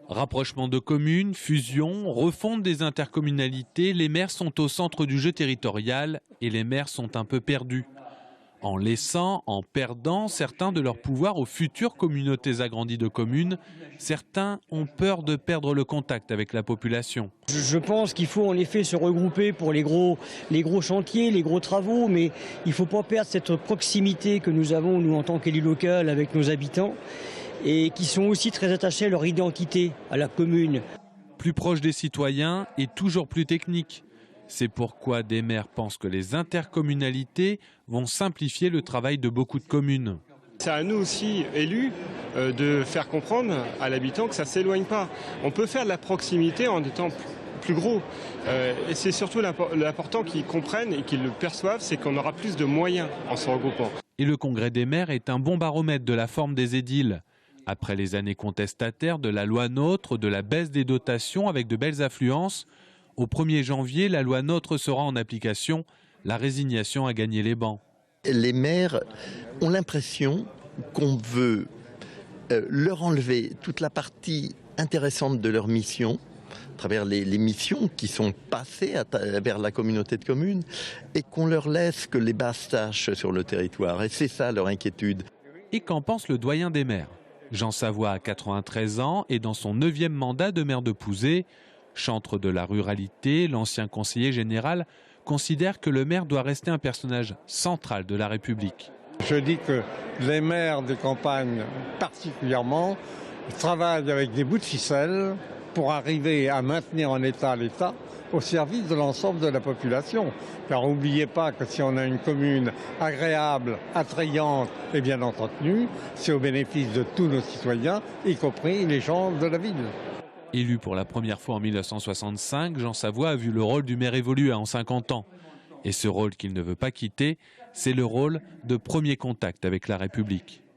Rapprochement de communes, fusion, refonte des intercommunalités, les maires sont au centre du jeu territorial et les maires sont un peu perdus. En laissant, en perdant certains de leurs pouvoirs aux futures communautés agrandies de communes, certains ont peur de perdre le contact avec la population. Je pense qu'il faut en effet se regrouper pour les gros chantiers, les gros travaux, mais il ne faut pas perdre cette proximité que nous avons, nous, en tant qu'élus locaux, avec nos habitants, et qui sont aussi très attachés à leur identité, à la commune. Plus proche des citoyens et toujours plus technique. C'est pourquoi des maires pensent que les intercommunalités vont simplifier le travail de beaucoup de communes. C'est à nous aussi, élus, de faire comprendre à l'habitant que ça ne s'éloigne pas. On peut faire de la proximité en étant plus gros. Et c'est surtout l'important qu'ils comprennent et qu'ils le perçoivent, c'est qu'on aura plus de moyens en se regroupant. Et le congrès des maires est un bon baromètre de la forme des édiles. Après les années contestataires de la loi NOTRe, de la baisse des dotations avec de belles affluences, au 1er janvier, la loi NOTRe sera en application. La résignation a gagné les bancs. Les maires ont l'impression qu'on veut leur enlever toute la partie intéressante de leur mission, à travers les missions qui sont passées vers la communauté de communes, et qu'on leur laisse que les basses tâches sur le territoire. Et c'est ça leur inquiétude. Et qu'en pense le doyen des maires? Jean Savoie a 93 ans et dans son 9e mandat de maire de Pouzé, chantre de la ruralité, l'ancien conseiller général considère que le maire doit rester un personnage central de la République. Je dis que les maires des campagnes particulièrement travaillent avec des bouts de ficelle pour arriver à maintenir en état l'État au service de l'ensemble de la population. Car n'oubliez pas que si on a une commune agréable, attrayante et bien entretenue, c'est au bénéfice de tous nos citoyens, y compris les gens de la ville. Élu pour la première fois en 1965, Jean Savoie a vu le rôle du maire évoluer en 50 ans. Et ce rôle qu'il ne veut pas quitter, c'est le rôle de premier contact avec la République.